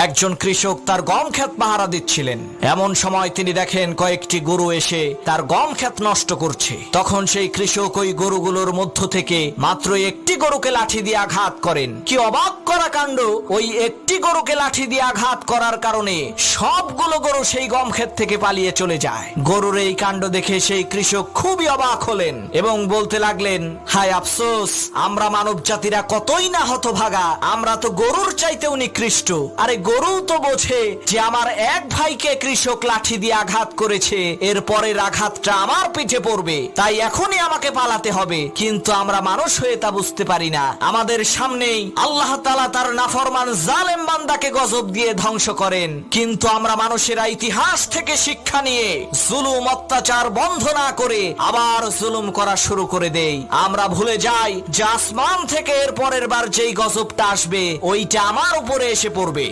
একজন কৃষক তার গম ক্ষেত পাহারা দিচ্ছিলেন। এমন সময় তিনি দেখেন কয়েকটি গরু এসে তার গম ক্ষেত নষ্ট করছে। তখন সেই কৃষক ওই গরুগুলোর মধ্য থেকে মাত্র একটি গরুকে লাঠি দিয়ে আঘাত করেন। কি অবাক করা কাণ্ড! ওই একটি গরুকে লাঠি দিয়ে আঘাত করার কারণে সবগুলো গরু সেই গম ক্ষেত থেকে পালিয়ে চলে যায়। গরুর এই কাণ্ড দেখে সেই কৃষক খুবই অবাক হলেন এবং বলতে লাগলেন, হায় আফসোস, আমরা মানব জাতিরা কতই না হতভাগা, আমরা তো গরুর চাইতেও নিকৃষ্ট। আরে গরু তো বোঝে যে আমার এক ভাইকে কৃষক লাঠি দিয়ে আঘাত করেছে, এর পরের আঘাতটা আমার পিঠে পড়বে, তাই এখনই আমাকে পালাতে হবে। কিন্তু আমরা মানুষ হয়ে তা বুঝতে পারি না। আমাদের সামনেই আল্লাহ তাআলা তার নাফরমান জালেম বান্দাকে গজব দিয়ে ধ্বংস করেন, কিন্তু আমরা মানুষেরা ইতিহাস থেকে শিক্ষা নিয়ে জুলুম অত্যাচার বন্ধ না করে আবার জুলুম করা শুরু করে দেই। আমরা ভুলে যাই যে আসমান থেকে এর পরের বার যেই গজবটা আসবে ওইটা আমার উপরে এসে পড়বে।